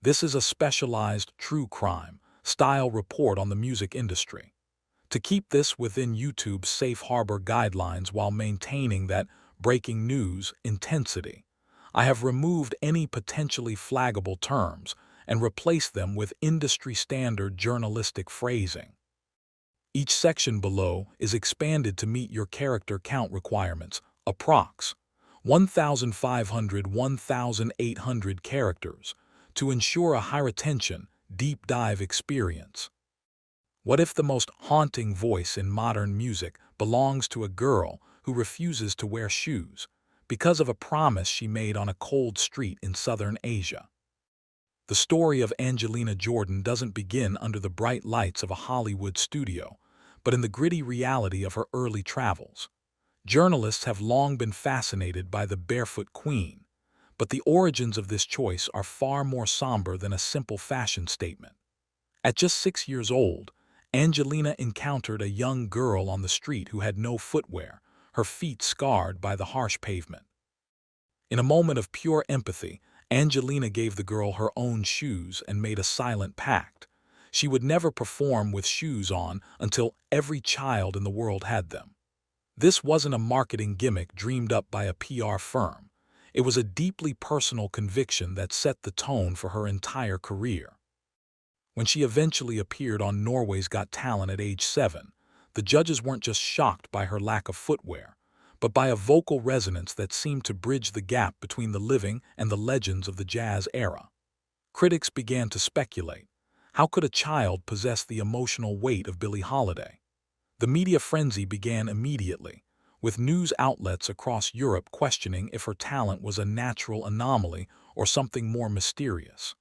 This is a specialized true crime style report on the music industry. To keep this within YouTube's safe harbor guidelines while maintaining that breaking news intensity, I have removed any potentially flaggable terms and replaced them with industry-standard journalistic phrasing. Each section below is expanded to meet your character count requirements, approx. 1,500–1,800 characters, to ensure a high-retention, deep-dive experience. What if the most haunting voice in modern music belongs to a girl who refuses to wear shoes because of a promise she made on a cold street in southern Asia? The story of Angelina Jordan doesn't begin under the bright lights of a Hollywood studio, but in the gritty reality of her early travels. Journalists have long been fascinated by the Barefoot Queen, but the origins of this choice are far more somber than a simple fashion statement. At just 6 years old, Angelina encountered a young girl on the street who had no footwear, her feet scarred by the harsh pavement. In a moment of pure empathy, Angelina gave the girl her own shoes and made a silent pact. She would never perform with shoes on until every child in the world had them. This wasn't a marketing gimmick dreamed up by a PR firm. It was a deeply personal conviction that set the tone for her entire career. When she eventually appeared on Norway's Got Talent at age 7, the judges weren't just shocked by her lack of footwear, but by a vocal resonance that seemed to bridge the gap between the living and the legends of the jazz era. Critics began to speculate, how could a child possess the emotional weight of Billie Holiday? The media frenzy began immediately, with news outlets across Europe questioning if her talent was a natural anomaly or something more mysterious.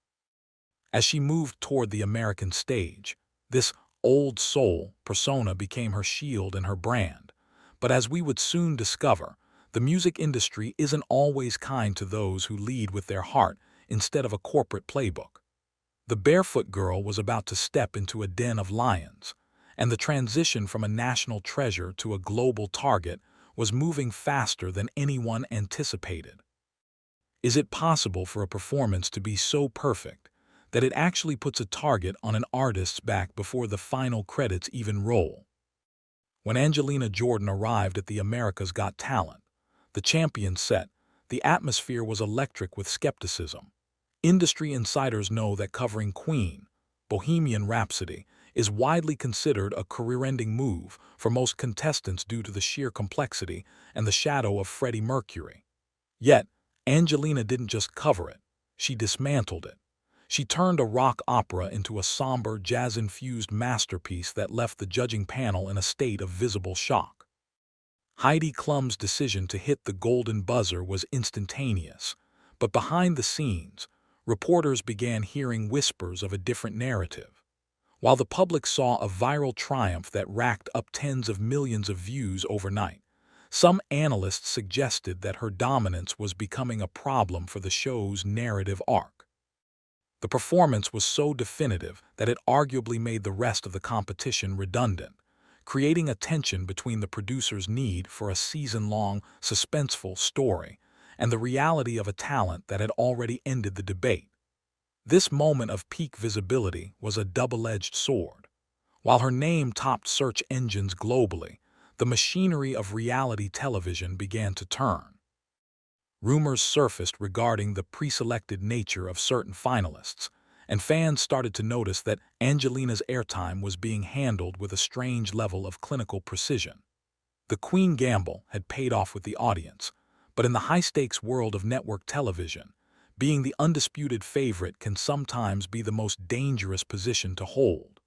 As she moved toward the American stage, this old soul persona became her shield and her brand. But as we would soon discover, the music industry isn't always kind to those who lead with their heart instead of a corporate playbook. The Barefoot girl was about to step into a den of lions, and the transition from a national treasure to a global target was moving faster than anyone anticipated. Is it possible for a performance to be so perfect that it actually puts a target on an artist's back before the final credits even roll? When Angelina Jordan arrived at the America's Got Talent, the champion set, the atmosphere was electric with skepticism. Industry insiders know that covering Queen, Bohemian Rhapsody, is widely considered a career-ending move for most contestants due to the sheer complexity and the shadow of Freddie Mercury. Yet, Angelina didn't just cover it, she dismantled it. She turned a rock opera into a somber, jazz-infused masterpiece that left the judging panel in a state of visible shock. Heidi Klum's decision to hit the golden buzzer was instantaneous, but behind the scenes, reporters began hearing whispers of a different narrative. While the public saw a viral triumph that racked up tens of millions of views overnight, some analysts suggested that her dominance was becoming a problem for the show's narrative arc. The performance was so definitive that it arguably made the rest of the competition redundant, creating a tension between the producer's need for a season-long, suspenseful story and the reality of a talent that had already ended the debate. This moment of peak visibility was a double-edged sword. While her name topped search engines globally, the machinery of reality television began to turn. Rumors surfaced regarding the pre-selected nature of certain finalists, and fans started to notice that Angelina's airtime was being handled with a strange level of clinical precision. The Queen gamble had paid off with the audience, but in the high-stakes world of network television, being the undisputed favorite can sometimes be the most dangerous position to hold.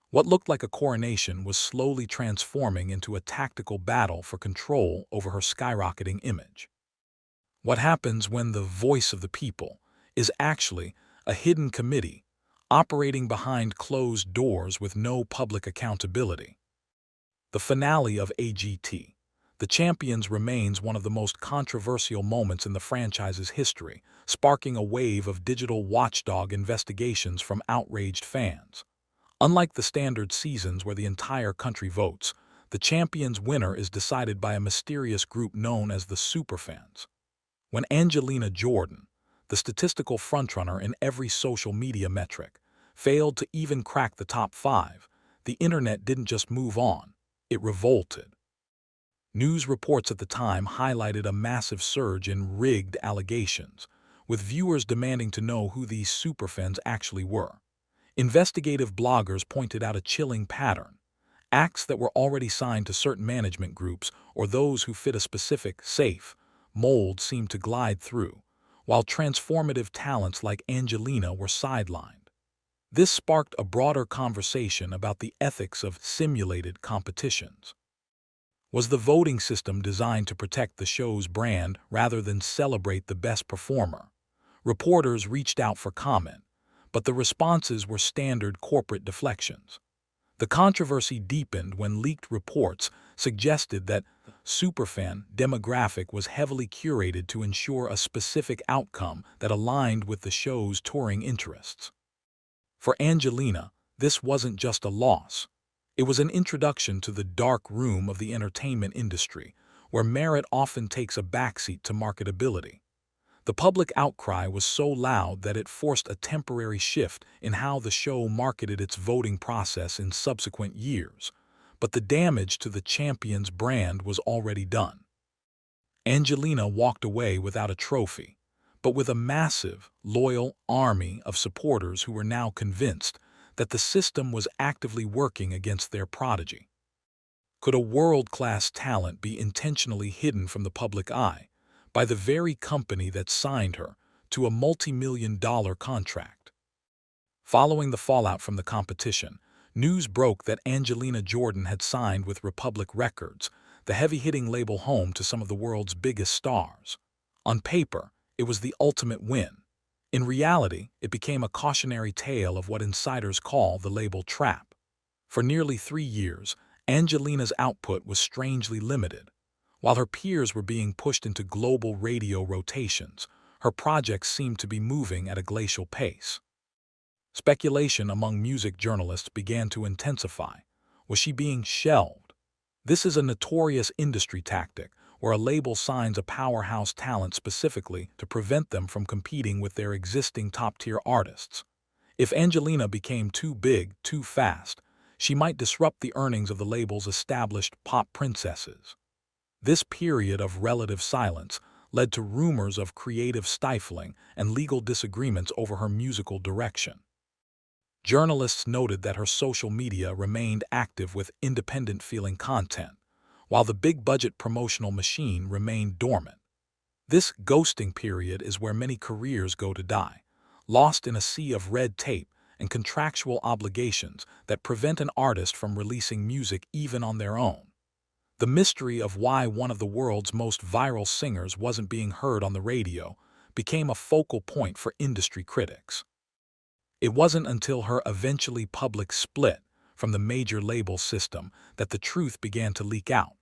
What looked like a coronation was slowly transforming into a tactical battle for control over her skyrocketing image. What happens when the voice of the people is actually a hidden committee operating behind closed doors with no public accountability? The finale of AGT, The Champions, remains one of the most controversial moments in the franchise's history, sparking a wave of digital watchdog investigations from outraged fans. Unlike the standard seasons where the entire country votes, The Champions' winner is decided by a mysterious group known as the Superfans. When Angelina Jordan, the statistical frontrunner in every social media metric, failed to even crack the top 5, the internet didn't just move on, it revolted. News reports at the time highlighted a massive surge in rigged allegations, with viewers demanding to know who these superfans actually were. Investigative bloggers pointed out a chilling pattern. Acts that were already signed to certain management groups or those who fit a specific, safe, mold seemed to glide through, while transformative talents like Angelina were sidelined. This sparked a broader conversation about the ethics of simulated competitions. Was the voting system designed to protect the show's brand rather than celebrate the best performer? Reporters reached out for comment, but the responses were standard corporate deflections. The controversy deepened when leaked reports suggested that the superfan demographic was heavily curated to ensure a specific outcome that aligned with the show's touring interests. For Angelina, this wasn't just a loss. It was an introduction to the dark room of the entertainment industry, where merit often takes a backseat to marketability. The public outcry was so loud that it forced a temporary shift in how the show marketed its voting process in subsequent years, but the damage to the champion's brand was already done. Angelina walked away without a trophy, but with a massive, loyal army of supporters who were now convinced that the system was actively working against their prodigy. Could a world-class talent be intentionally hidden from the public eye by the very company that signed her to a multi-million-dollar contract? Following the fallout from the competition, news broke that Angelina Jordan had signed with Republic Records, the heavy-hitting label home to some of the world's biggest stars. On paper, it was the ultimate win. In reality, it became a cautionary tale of what insiders call the label trap. For nearly 3 years, Angelina's output was strangely limited. While her peers were being pushed into global radio rotations, her projects seemed to be moving at a glacial pace. Speculation among music journalists began to intensify. Was she being shelved? This is a notorious industry tactic, where a label signs a powerhouse talent specifically to prevent them from competing with their existing top-tier artists. If Angelina became too big, too fast, she might disrupt the earnings of the label's established pop princesses. This period of relative silence led to rumors of creative stifling and legal disagreements over her musical direction. Journalists noted that her social media remained active with independent-feeling content, while the big-budget promotional machine remained dormant. This ghosting period is where many careers go to die, lost in a sea of red tape and contractual obligations that prevent an artist from releasing music even on their own. The mystery of why one of the world's most viral singers wasn't being heard on the radio became a focal point for industry critics. It wasn't until her eventually public split from the major label system that the truth began to leak out.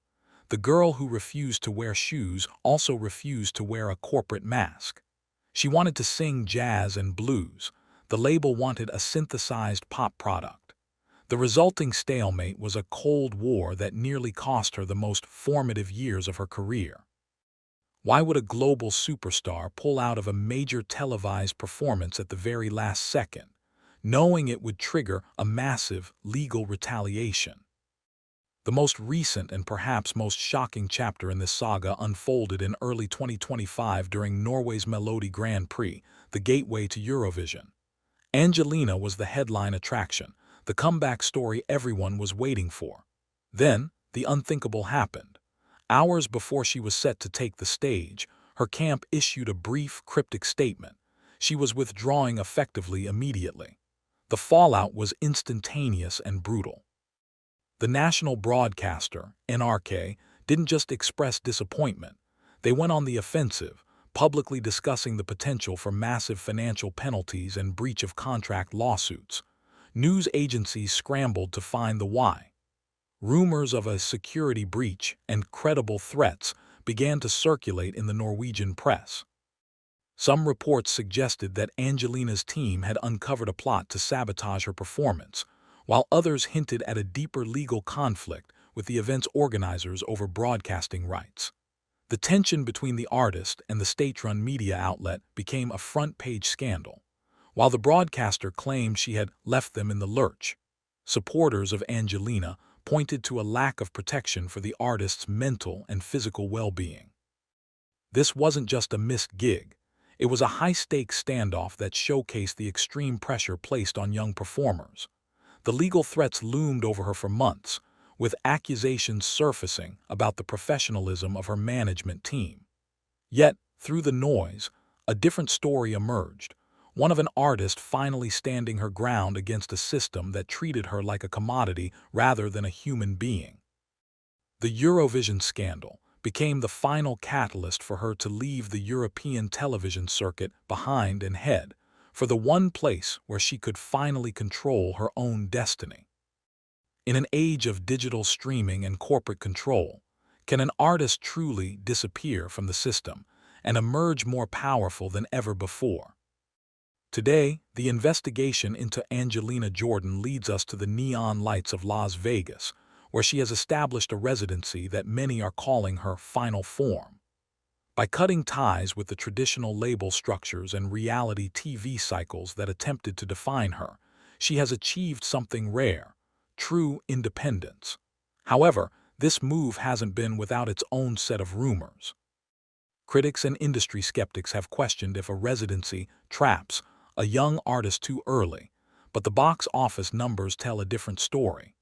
The girl who refused to wear shoes also refused to wear a corporate mask. She wanted to sing jazz and blues. The label wanted a synthesized pop product. The resulting stalemate was a Cold War that nearly cost her the most formative years of her career. Why would a global superstar pull out of a major televised performance at the very last second, knowing it would trigger a massive legal retaliation? The most recent and perhaps most shocking chapter in this saga unfolded in early 2025 during Norway's Melodi Grand Prix, the gateway to Eurovision. Angelina was the headline attraction, the comeback story everyone was waiting for. Then, the unthinkable happened. Hours before she was set to take the stage, her camp issued a brief, cryptic statement. She was withdrawing effectively immediately. The fallout was instantaneous and brutal. The national broadcaster, NRK, didn't just express disappointment. They went on the offensive, publicly discussing the potential for massive financial penalties and breach of contract lawsuits. News agencies scrambled to find the why. Rumors of a security breach and credible threats began to circulate in the Norwegian press. Some reports suggested that Angelina's team had uncovered a plot to sabotage her performance, while others hinted at a deeper legal conflict with the event's organizers over broadcasting rights. The tension between the artist and the state-run media outlet became a front-page scandal. While the broadcaster claimed she had left them in the lurch, supporters of Angelina pointed to a lack of protection for the artist's mental and physical well-being. This wasn't just a missed gig. It was a high-stakes standoff that showcased the extreme pressure placed on young performers. The legal threats loomed over her for months, with accusations surfacing about the professionalism of her management team. Yet, through the noise, a different story emerged, one of an artist finally standing her ground against a system that treated her like a commodity rather than a human being. The Eurovision scandal became the final catalyst for her to leave the European television circuit behind and head for the one place where she could finally control her own destiny. In an age of digital streaming and corporate control, can an artist truly disappear from the system and emerge more powerful than ever before? Today, the investigation into Angelina Jordan leads us to the neon lights of Las Vegas, where she has established a residency that many are calling her final form. By cutting ties with the traditional label structures and reality TV cycles that attempted to define her, she has achieved something rare: true independence. However, this move hasn't been without its own set of rumors. Critics and industry skeptics have questioned if a residency traps a young artist too early, but the box office numbers tell a different story.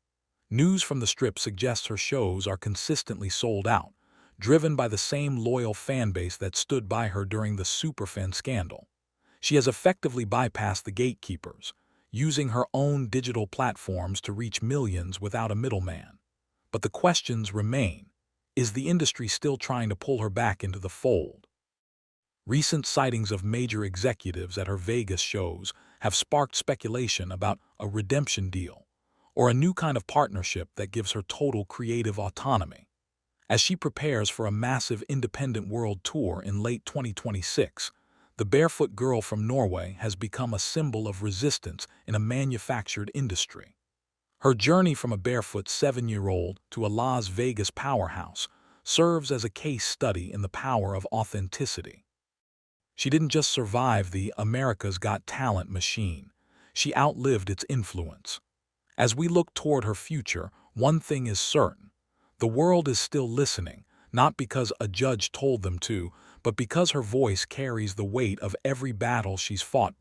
News from the Strip suggests her shows are consistently sold out, driven by the same loyal fan base that stood by her during the Superfan scandal. She has effectively bypassed the gatekeepers, using her own digital platforms to reach millions without a middleman. But the questions remain: is the industry still trying to pull her back into the fold? Recent sightings of major executives at her Vegas shows have sparked speculation about a redemption deal, or a new kind of partnership that gives her total creative autonomy. As she prepares for a massive independent world tour in late 2026, the Barefoot girl from Norway has become a symbol of resistance in a manufactured industry. Her journey from a barefoot 7-year-old to a Las Vegas powerhouse serves as a case study in the power of authenticity. She didn't just survive the America's Got Talent machine, she outlived its influence. As we look toward her future, one thing is certain: the world is still listening, not because a judge told them to, but because her voice carries the weight of every battle she's fought